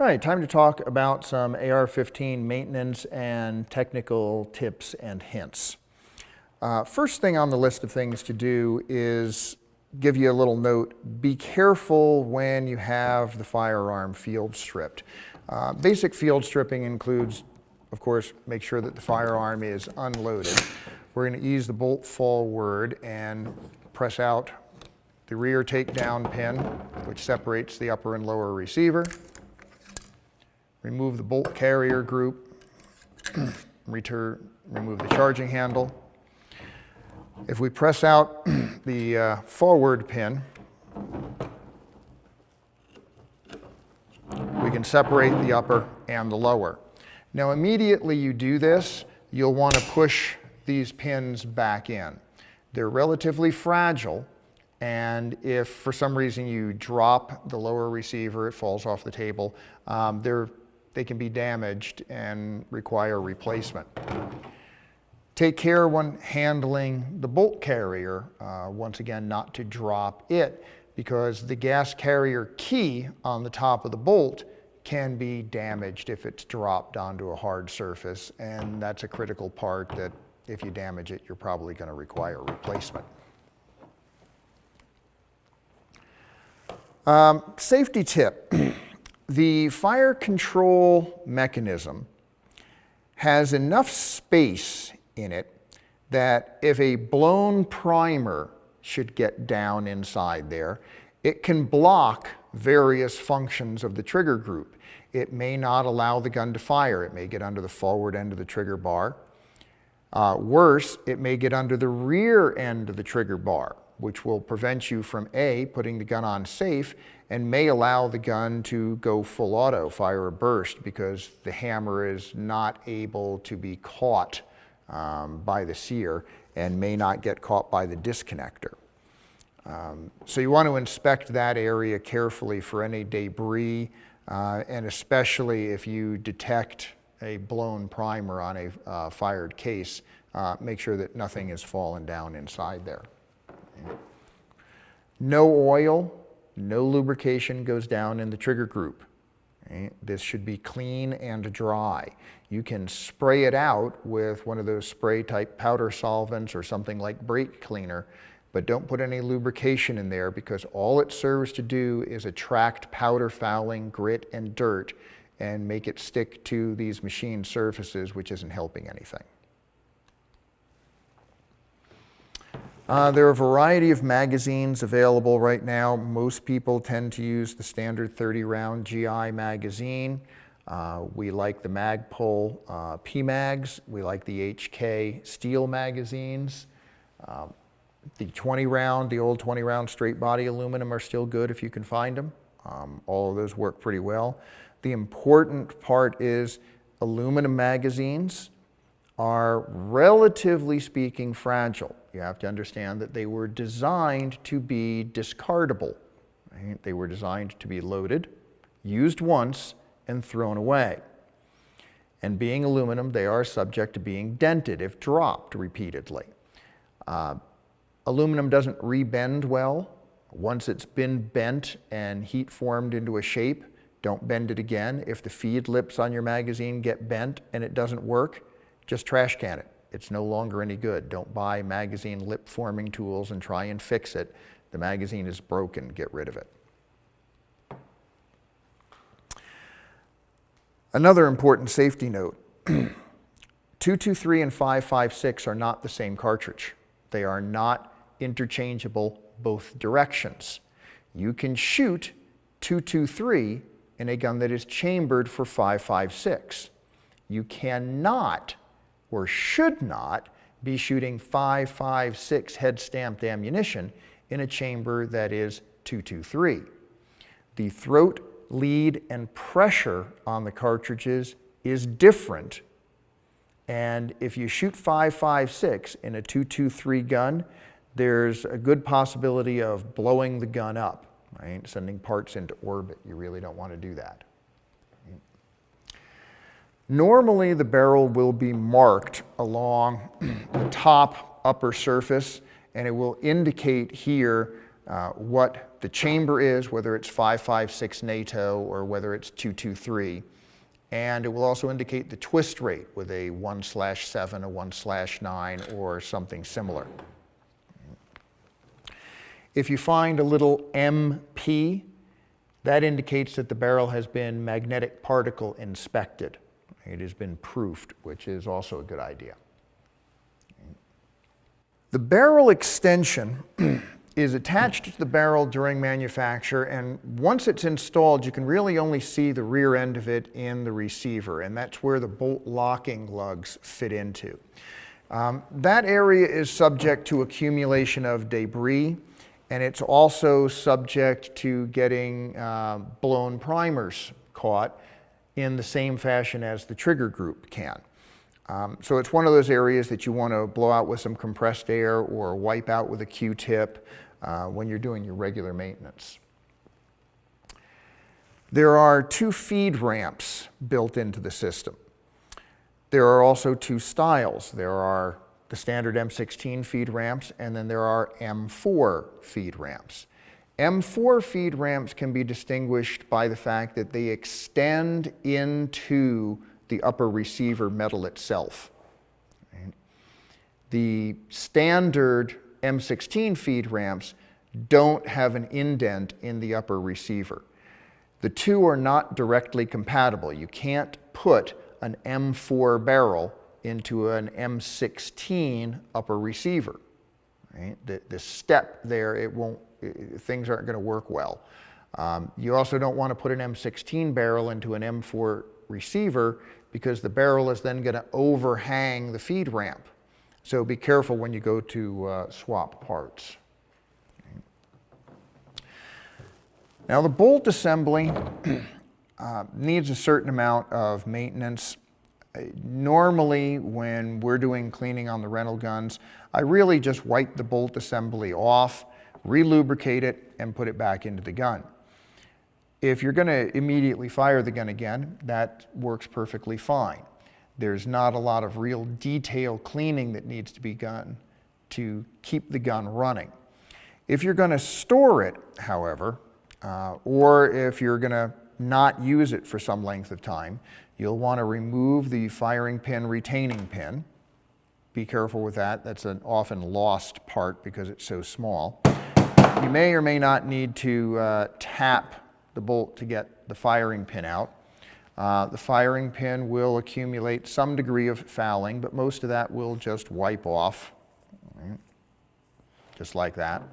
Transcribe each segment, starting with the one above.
All right, time to talk about some AR-15 maintenance and technical tips and hints. First thing on the list of things to do is give you a little note. Be careful when you have the firearm field stripped. Basic field stripping includes, of course, make sure that the firearm is unloaded. We're going to ease the bolt forward and press out the rear takedown pin, which separates the upper and lower receiver. Remove the bolt carrier group, remove the charging handle. If we press out the forward pin, we can separate the upper and the lower. Now immediately you do this, you'll want to push these pins back in. They're relatively fragile, and if for some reason you drop the lower receiver, it falls off the table, they can be damaged and require replacement. Take care when handling the bolt carrier, once again, not to drop it, because the gas carrier key on the top of the bolt can be damaged if it's dropped onto a hard surface, and that's a critical part that if you damage it, you're probably going to require replacement. Safety tip. The fire control mechanism has enough space in it that if a blown primer should get down inside there, it can block various functions of the trigger group. It may not allow the gun to fire. It may get under the forward end of the trigger bar. Worse, it may get under the rear end of the trigger bar, which will prevent you from A, putting the gun on safe, and may allow the gun to go full auto, fire a burst, because the hammer is not able to be caught by the sear and may not get caught by the disconnector. So you want to inspect that area carefully for any debris, and especially if you detect a blown primer on a fired case, make sure that nothing has fallen down inside there. No oil, no lubrication goes down in the trigger group. Right? This should be clean and dry. You can spray it out with one of those spray type powder solvents or something like brake cleaner, but don't put any lubrication in there, because all it serves to do is attract powder fouling, grit, and dirt and make it stick to these machine surfaces, which isn't helping anything. There are a variety of magazines available right now. Most people tend to use the standard 30-round GI magazine. We like the Magpul PMags. We like the HK steel magazines. The 20-round, the old 20-round straight body aluminum are still good if you can find them. All of those work pretty well. The important part is aluminum magazines are, relatively speaking, fragile. You have to understand that they were designed to be discardable. Right? They were designed to be loaded, used once, and thrown away. And being aluminum, they are subject to being dented if dropped repeatedly. Aluminum doesn't rebend well. Once it's been bent and heat formed into a shape, don't bend it again. If the feed lips on your magazine get bent and it doesn't work, just trash can it. It's no longer any good. Don't buy magazine lip forming tools and try and fix it. The magazine is broken. Get rid of it. Another important safety note. 223 and 5.56 are not the same cartridge. They are not interchangeable both directions. You can shoot 223 in a gun that is chambered for 5.56. You cannot or should not be shooting 5.56 head-stamped ammunition in a chamber that is 223. The throat, lead, and pressure on the cartridges is different, and if you shoot 5.56 in a 223 gun, there's a good possibility of blowing the gun up, right? Sending parts into orbit. You really don't want to do that. Normally, the barrel will be marked along the top upper surface, and it will indicate here what the chamber is, whether it's 556 NATO or whether it's 223. And it will also indicate the twist rate with a 1/7, a 1/9, or something similar. If you find a little MP, that indicates that the barrel has been magnetic particle inspected. It has been proofed, which is also a good idea. The barrel extension is attached to the barrel during manufacture, and once it's installed, you can really only see the rear end of it in the receiver, and that's where the bolt locking lugs fit into. That area is subject to accumulation of debris, and it's also subject to getting blown primers caught in the same fashion as the trigger group can. So it's one of those areas that you want to blow out with some compressed air or wipe out with a Q-tip when you're doing your regular maintenance. There are 2 feed ramps built into the system. There are also 2 styles. There are the standard M16 feed ramps, and then there are M4 feed ramps. M4 feed ramps can be distinguished by the fact that they extend into the upper receiver metal itself. Right? The standard M16 feed ramps don't have an indent in the upper receiver. The two are not directly compatible. You can't put an M4 barrel into an M16 upper receiver. Right? The step there, things aren't going to work well. You also don't want to put an M16 barrel into an M4 receiver because the barrel is then going to overhang the feed ramp. So be careful when you go to swap parts. Now the bolt assembly needs a certain amount of maintenance. Normally when we're doing cleaning on the rental guns, I really just wipe the bolt assembly off, re-lubricate it, and put it back into the gun. If you're going to immediately fire the gun again, that works perfectly fine. There's not a lot of real detail cleaning that needs to be done to keep the gun running. If you're going to store it, however, or if you're going to not use it for some length of time, you'll want to remove the firing pin retaining pin. Be careful with that. That's an often lost part because it's so small. You may or may not need to tap the bolt to get the firing pin out. The firing pin will accumulate some degree of fouling, but most of that will just wipe off, right? Just like that.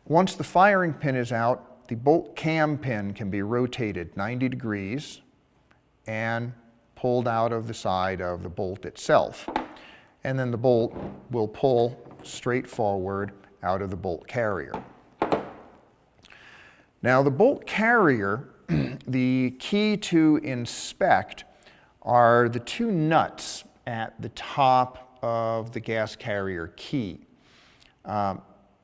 Once the firing pin is out, the bolt cam pin can be rotated 90 degrees and pulled out of the side of the bolt itself. And then the bolt will pull straight forward out of the bolt carrier. Now the bolt carrier, the key to inspect are the 2 nuts at the top of the gas carrier key.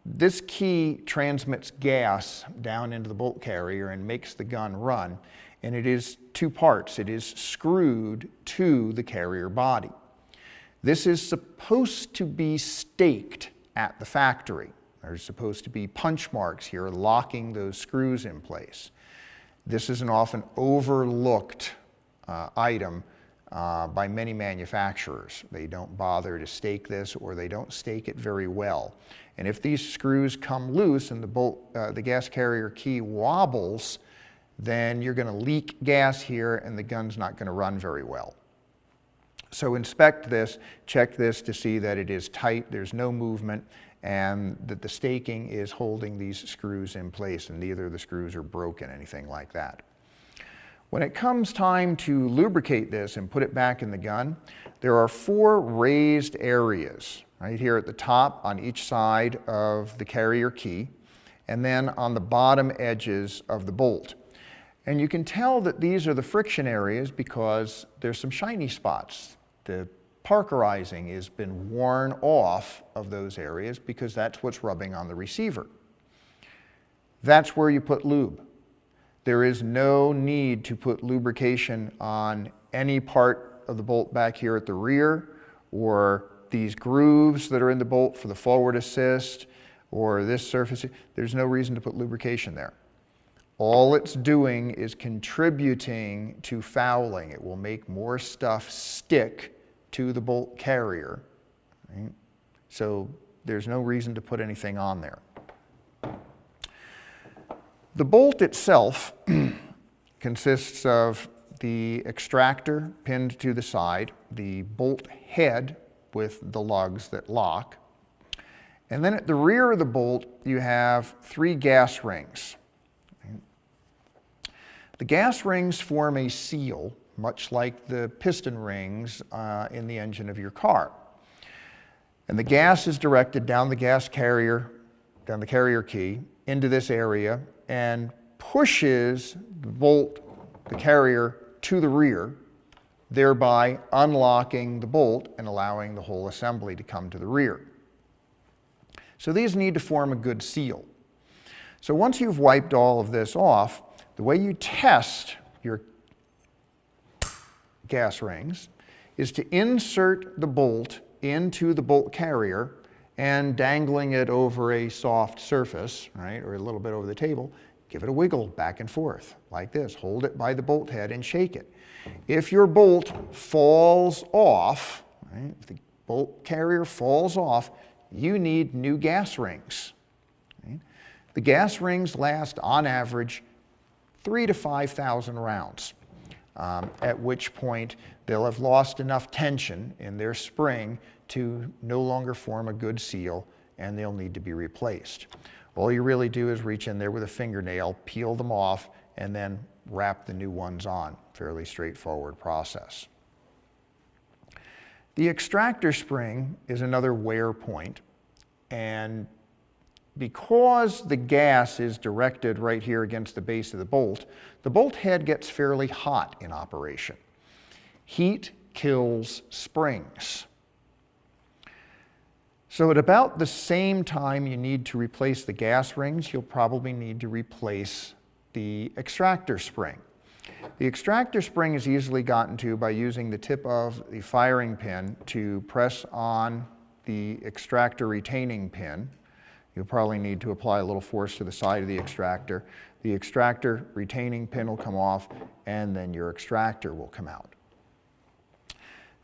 This key transmits gas down into the bolt carrier and makes the gun run, and it is 2 parts. It is screwed to the carrier body. This is supposed to be staked at the factory. There's supposed to be punch marks here locking those screws in place. This is an often overlooked item by many manufacturers. They don't bother to stake this, or they don't stake it very well. And if these screws come loose and the gas carrier key wobbles, then you're going to leak gas here and the gun's not going to run very well. So inspect this, check this to see that it is tight, there's no movement, and that the staking is holding these screws in place and neither of the screws are broken, anything like that. When it comes time to lubricate this and put it back in the gun, there are 4 raised areas right here at the top on each side of the carrier key, and then on the bottom edges of the bolt. And you can tell that these are the friction areas because there's some shiny spots. The parkerizing has been worn off of those areas because that's what's rubbing on the receiver. That's where you put lube. There is no need to put lubrication on any part of the bolt back here at the rear, or these grooves that are in the bolt for the forward assist, or this surface, there's no reason to put lubrication there. All it's doing is contributing to fouling. It will make more stuff stick to the bolt carrier, right? So there's no reason to put anything on there. The bolt itself consists of the extractor pinned to the side, the bolt head with the lugs that lock, and then at the rear of the bolt you have 3 gas rings. The gas rings form a seal, much like the piston rings in the engine of your car. And the gas is directed down the gas carrier, down the carrier key, into this area, and pushes the bolt, the carrier, to the rear, thereby unlocking the bolt and allowing the whole assembly to come to the rear. So these need to form a good seal. So once you've wiped all of this off, the way you test your gas rings is to insert the bolt into the bolt carrier and dangling it over a soft surface, right, or a little bit over the table, give it a wiggle back and forth like this. Hold it by the bolt head and shake it. If your bolt falls off, right, if the bolt carrier falls off, you need new gas rings. Right? The gas rings last, on average, 3,000 to 5,000 rounds, at which point they'll have lost enough tension in their spring to no longer form a good seal, and they'll need to be replaced. All you really do is reach in there with a fingernail, peel them off, and then wrap the new ones on. Fairly straightforward process. The extractor spring is another wear point, and because the gas is directed right here against the base of the bolt head gets fairly hot in operation. Heat kills springs. So at about the same time you need to replace the gas rings, you'll probably need to replace the extractor spring. The extractor spring is easily gotten to by using the tip of the firing pin to press on the extractor retaining pin. You'll probably need to apply a little force to the side of the extractor. The extractor retaining pin will come off, and then your extractor will come out.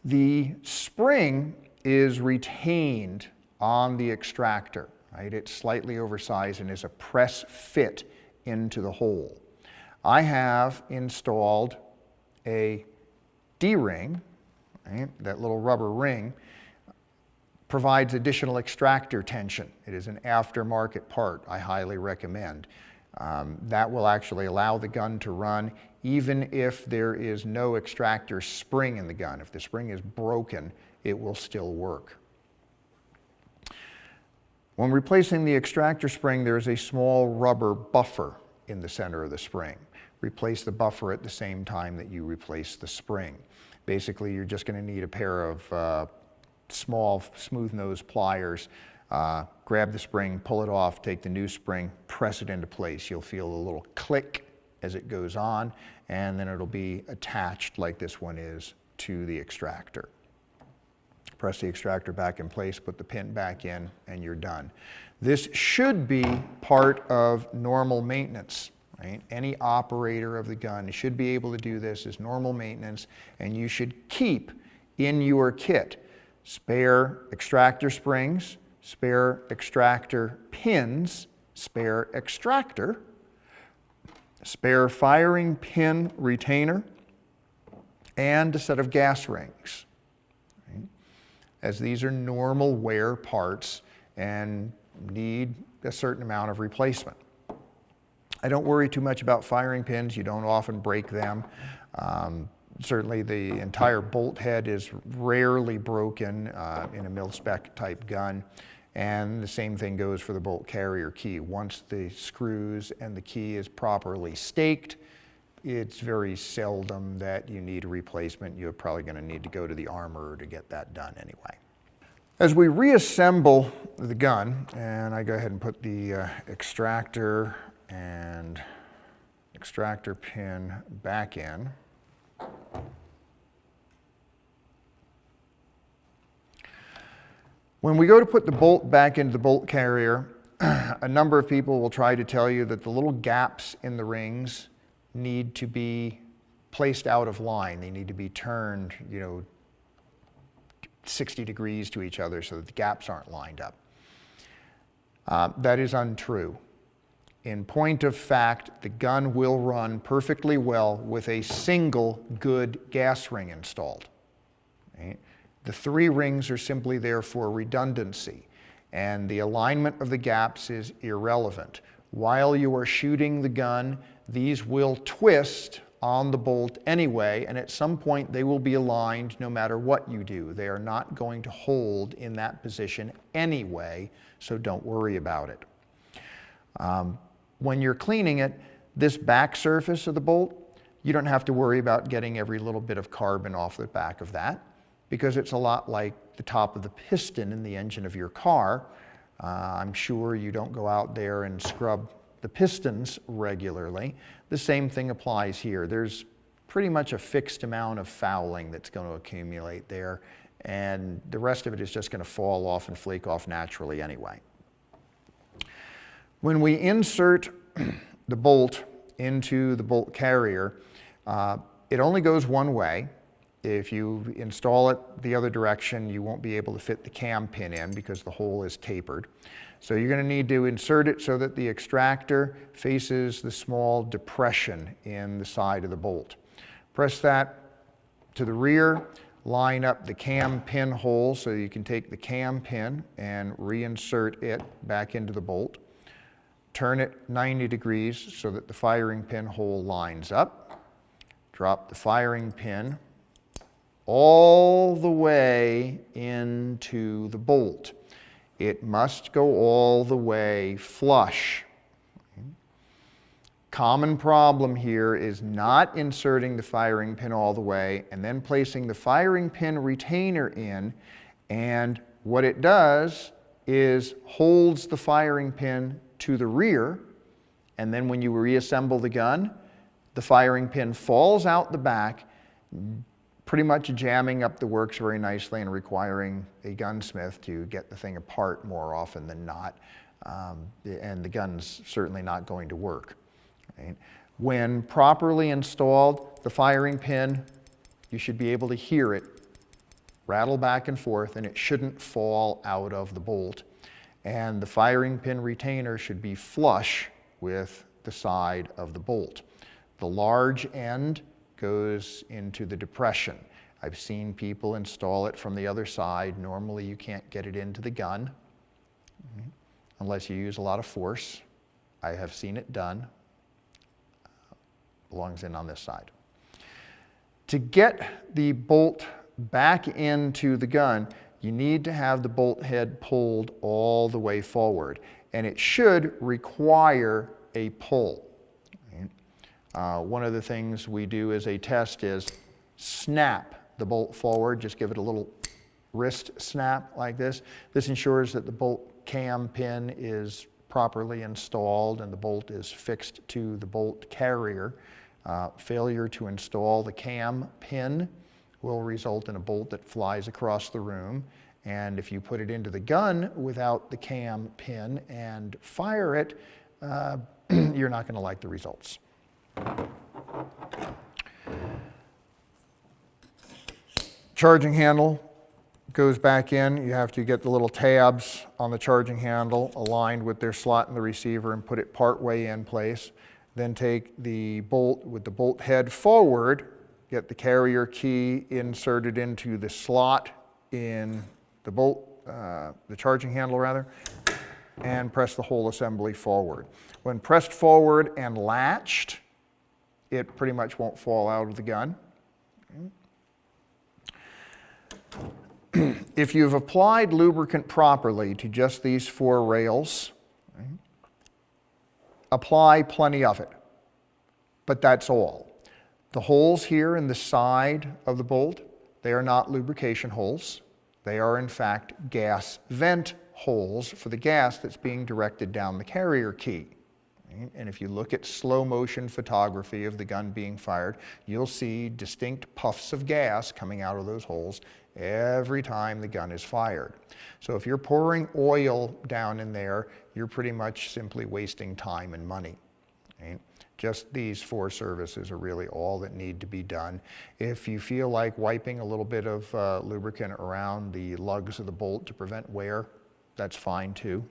The spring is retained on the extractor, right? It's slightly oversized and is a press fit into the hole. I have installed a D-ring, right? That little rubber ring provides additional extractor tension. It is an aftermarket part I highly recommend. That will actually allow the gun to run even if there is no extractor spring in the gun. If the spring is broken, it will still work. When replacing the extractor spring, there is a small rubber buffer in the center of the spring. Replace the buffer at the same time that you replace the spring. Basically, you're just going to need a pair of small smooth nose pliers, grab the spring, pull it off, take the new spring, press it into place. You'll feel a little click as it goes on, and then it'll be attached like this one is to the extractor. Press the extractor back in place, put the pin back in, and you're done. This should be part of normal maintenance. Right? Any operator of the gun should be able to do this as normal maintenance, and you should keep in your kit spare extractor springs, spare extractor pins, spare extractor, spare firing pin retainer, and a set of gas rings, right? As these are normal wear parts and need a certain amount of replacement. I don't worry too much about firing pins. You don't often break them. Certainly the entire bolt head is rarely broken in a mil-spec type gun. And the same thing goes for the bolt carrier key. Once the screws and the key is properly staked, it's very seldom that you need a replacement. You're probably going to need to go to the armorer to get that done anyway. As we reassemble the gun, and I go ahead and put the extractor and extractor pin back in. When we go to put the bolt back into the bolt carrier, a number of people will try to tell you that the little gaps in the rings need to be placed out of line. They need to be turned, 60 degrees to each other so that the gaps aren't lined up. That is untrue. In point of fact, the gun will run perfectly well with a single good gas ring installed. Right? The 3 rings are simply there for redundancy, and the alignment of the gaps is irrelevant. While you are shooting the gun, these will twist on the bolt anyway, and at some point they will be aligned no matter what you do. They are not going to hold in that position anyway, so don't worry about it. When you're cleaning it, this back surface of the bolt, you don't have to worry about getting every little bit of carbon off the back of that, because it's a lot like the top of the piston in the engine of your car. I'm sure you don't go out there and scrub the pistons regularly. The same thing applies here. There's pretty much a fixed amount of fouling that's going to accumulate there, and the rest of it is just going to fall off and flake off naturally anyway. When we insert the bolt into the bolt carrier, it only goes one way. If you install it the other direction, you won't be able to fit the cam pin in because the hole is tapered. So you're going to need to insert it so that the extractor faces the small depression in the side of the bolt. Press that to the rear, line up the cam pin hole so you can take the cam pin and reinsert it back into the bolt. Turn it 90 degrees so that the firing pin hole lines up. Drop the firing pin all the way into the bolt. It must go all the way flush. Common problem here is not inserting the firing pin all the way and then placing the firing pin retainer in, and what it does is holds the firing pin to the rear, and then when you reassemble the gun, the firing pin falls out the back, pretty much jamming up the works very nicely and requiring a gunsmith to get the thing apart more often than not, and the gun's certainly not going to work. Right? When properly installed, the firing pin, you should be able to hear it rattle back and forth, and it shouldn't fall out of the bolt. And the firing pin retainer should be flush with the side of the bolt. The large end goes into the depression. I've seen people install it from the other side. Normally you can't get it into the gun unless you use a lot of force. I have seen it done. Belongs in on this side. To get the bolt back into the gun, you need to have the bolt head pulled all the way forward, and it should require a pull. One of the things we do as a test is snap the bolt forward. Just give it a little wrist snap like this. This ensures that the bolt cam pin is properly installed and the bolt is fixed to the bolt carrier. Failure to install the cam pin will result in a bolt that flies across the room, and if you put it into the gun without the cam pin and fire it, you're not going to like the results. Charging handle goes back in. You have to get the little tabs on the charging handle aligned with their slot in the receiver and put it part way in place. Then take the bolt with the bolt head forward, get the carrier key inserted into the slot in the bolt, the charging handle rather, and press the whole assembly forward. When pressed forward and latched, it pretty much won't fall out of the gun. If you've applied lubricant properly to just these 4 rails, apply plenty of it, but that's all. The holes here in the side of the bolt, they are not lubrication holes. They are in fact gas vent holes for the gas that's being directed down the carrier key. And if you look at slow motion photography of the gun being fired, you'll see distinct puffs of gas coming out of those holes every time the gun is fired. So if you're pouring oil down in there, you're pretty much simply wasting time and money. Right? Just these 4 services are really all that need to be done. If you feel like wiping a little bit of lubricant around the lugs of the bolt to prevent wear, that's fine too.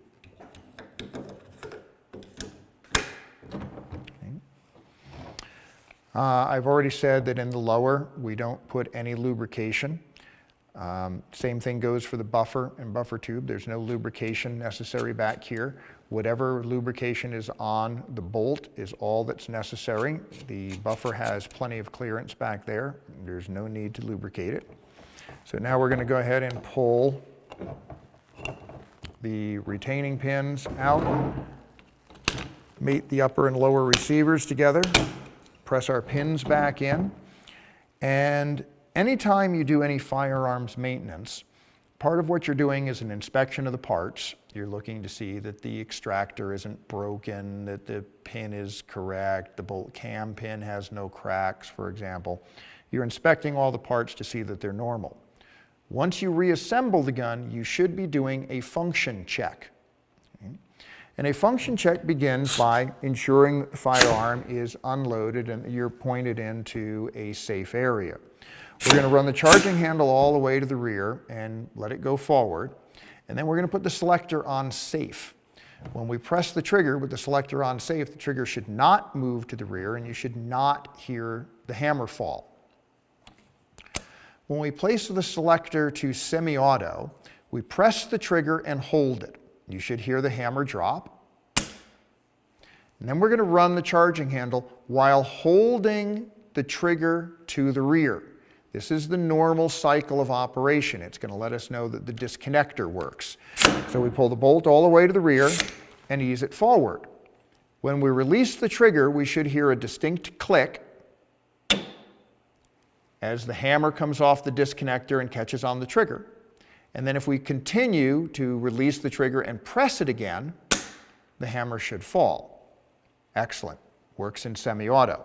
I've already said that in the lower, we don't put any lubrication. Same thing goes for the buffer and buffer tube. There's no lubrication necessary back here. Whatever lubrication is on the bolt is all that's necessary. The buffer has plenty of clearance back there. There's no need to lubricate it. So now we're going to go ahead and pull the retaining pins out, mate the upper and lower receivers together, press our pins back in, and anytime you do any firearms maintenance, part of what you're doing is an inspection of the parts. You're looking to see that the extractor isn't broken, that the pin is correct, the bolt cam pin has no cracks, for example. You're inspecting all the parts to see that they're normal. Once you reassemble the gun, you should be doing a function check. And a function check begins by ensuring the firearm is unloaded and you're pointed into a safe area. We're going to run the charging handle all the way to the rear and let it go forward. And then we're going to put the selector on safe. When we press the trigger with the selector on safe, the trigger should not move to the rear and you should not hear the hammer fall. When we place the selector to semi-auto, we press the trigger and hold it. You should hear the hammer drop. And then we're going to run the charging handle while holding the trigger to the rear. This is the normal cycle of operation. It's going to let us know that the disconnector works. So we pull the bolt all the way to the rear and ease it forward. When we release the trigger, we should hear a distinct click as the hammer comes off the disconnector and catches on the trigger. And then if we continue to release the trigger and press it again, the hammer should fall. Excellent. Works in semi-auto.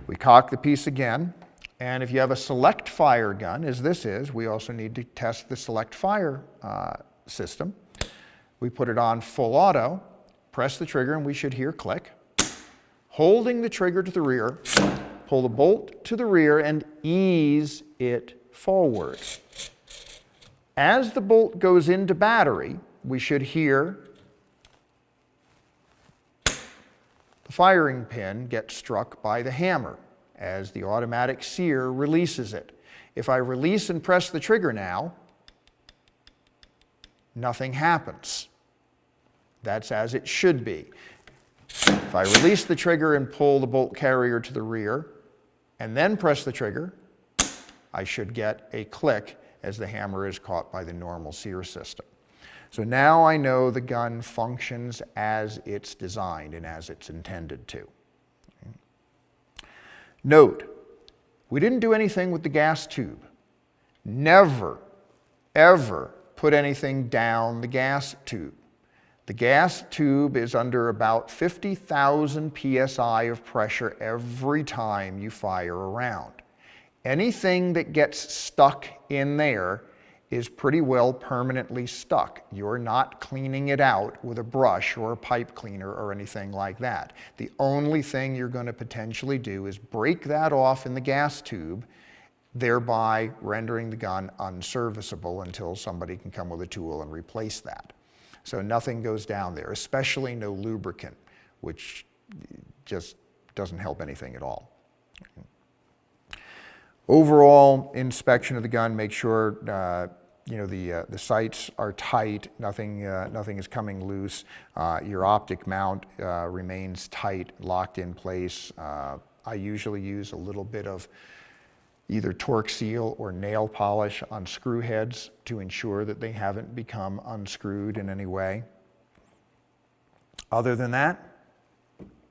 We cock the piece again. And if you have a select fire gun, as this is, we also need to test the select fire system. We put it on full auto, press the trigger, and we should hear click. Holding the trigger to the rear, pull the bolt to the rear and ease it forward. As the bolt goes into battery, we should hear the firing pin get struck by the hammer as the automatic sear releases it. If I release and press the trigger now, nothing happens. That's as it should be. If I release the trigger and pull the bolt carrier to the rear and then press the trigger, I should get a click as the hammer is caught by the normal sear system. So now I know the gun functions as it's designed and as it's intended to. Note, we didn't do anything with the gas tube. Never, ever put anything down the gas tube. The gas tube is under about 50,000 psi of pressure every time you fire a round. Anything that gets stuck in there is pretty well permanently stuck. You're not cleaning it out with a brush or a pipe cleaner or anything like that. The only thing you're going to potentially do is break that off in the gas tube, thereby rendering the gun unserviceable until somebody can come with a tool and replace that. So nothing goes down there, especially no lubricant, which just doesn't help anything at all. Overall inspection of the gun, make sure the sights are tight, nothing is coming loose. Your optic mount remains tight, locked in place. I usually use a little bit of either torque seal or nail polish on screw heads to ensure that they haven't become unscrewed in any way. Other than that,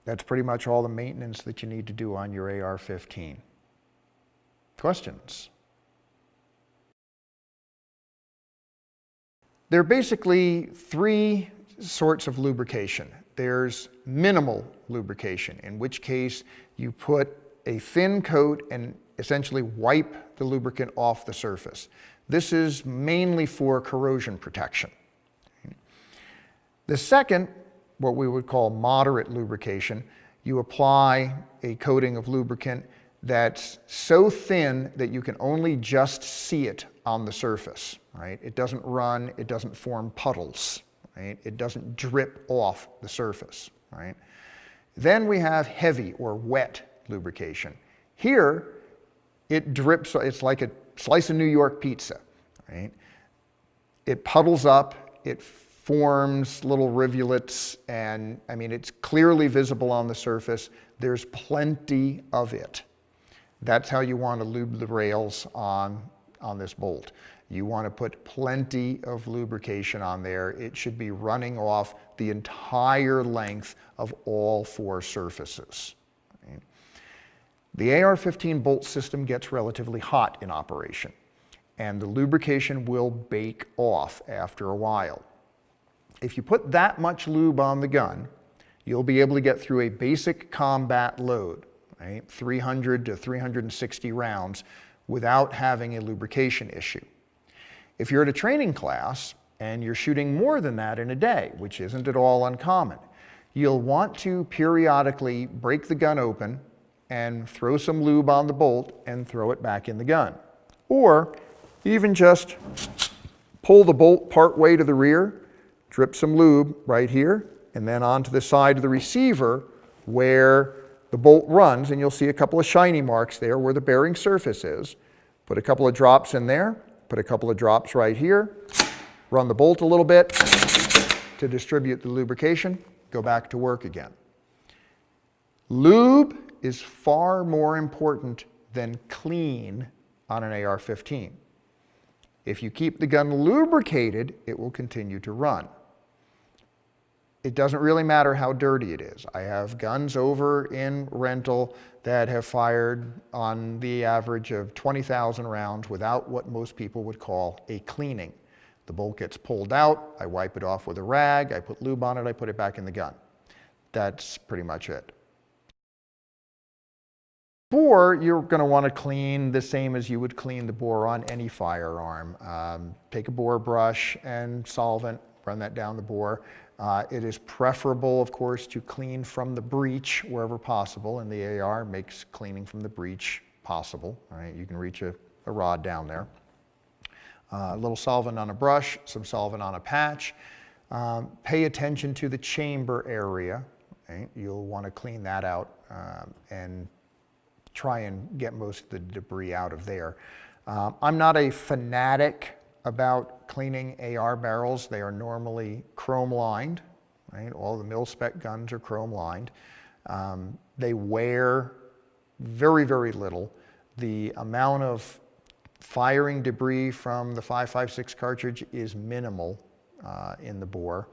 that's pretty much all the maintenance that you need to do on your AR-15. Questions? There are basically 3 sorts of lubrication. there's minimal lubrication, in which case you put a thin coat and essentially wipe the lubricant off the surface. This is mainly for corrosion protection. The second, what we would call moderate lubrication, you apply a coating of lubricant that's so thin that you can only just see it on the surface, right? It doesn't run, it doesn't form puddles, right? It doesn't drip off the surface, right? Then we have heavy or wet lubrication. Here, it drips, it's like a slice of New York pizza, right? It puddles up, it forms little rivulets, and I mean, it's clearly visible on the surface. There's plenty of it. That's how you want to lube the rails on this bolt. You want to put plenty of lubrication on there. It should be running off the entire length of all four surfaces. Right? The AR15 bolt system gets relatively hot in operation, and the lubrication will bake off after a while. If you put that much lube on the gun, you'll be able to get through a basic combat load, right? 300 to 360 rounds without having a lubrication issue. If you're at a training class and you're shooting more than that in a day, which isn't at all uncommon, you'll want to periodically break the gun open and throw some lube on the bolt and throw it back in the gun. Or even just pull the bolt part way to the rear, drip some lube right here, and then onto the side of the receiver where the bolt runs, and you'll see a couple of shiny marks there where the bearing surface is. Put a couple of drops in there, put a couple of drops right here, run the bolt a little bit to distribute the lubrication, go back to work again. Lube is far more important than clean on an AR-15. If you keep the gun lubricated, it will continue to run. It doesn't really matter how dirty it is. I have guns over in rental that have fired on the average of 20,000 rounds without what most people would call a cleaning. The bolt gets pulled out, I wipe it off with a rag, I put lube on it, I put it back in the gun. That's pretty much it. Bore, you're going to want to clean the same as you would clean the bore on any firearm. Take a bore brush and solvent, run that down the bore. It is preferable, of course, to clean from the breech wherever possible, and the AR makes cleaning from the breech possible. Right? You can reach a rod down there. A little solvent on a brush, some solvent on a patch. Pay attention to the chamber area. Right? You'll want to clean that out and try and get most of the debris out of there. I'm not a fanatic about cleaning AR barrels. They are normally chrome lined, right? All the mil-spec guns are chrome lined. They wear very, very little. The amount of firing debris from the 5.56 cartridge is minimal in the bore.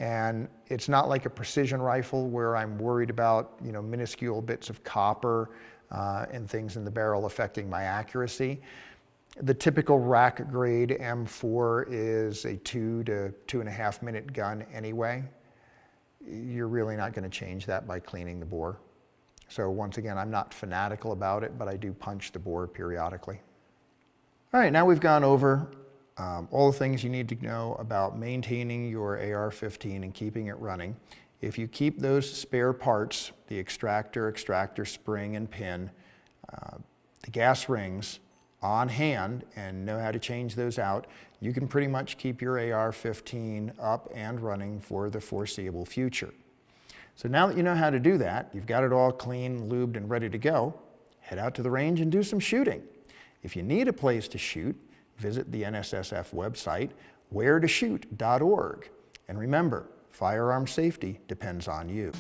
And it's not like a precision rifle where I'm worried about, you know, minuscule bits of copper and things in the barrel affecting my accuracy. The typical rack grade M4 is a 2 to 2.5 minute gun anyway. You're really not going to change that by cleaning the bore. So once again, I'm not fanatical about it, but I do punch the bore periodically. All right, now we've gone over all the things you need to know about maintaining your AR-15 and keeping it running. If you keep those spare parts, the extractor, spring and pin, the gas rings, on hand and know how to change those out, you can pretty much keep your AR-15 up and running for the foreseeable future. So now that you know how to do that, you've got it all clean, lubed, and ready to go, head out to the range and do some shooting. If you need a place to shoot, visit the NSSF website, wheretoshoot.org. And remember, firearm safety depends on you.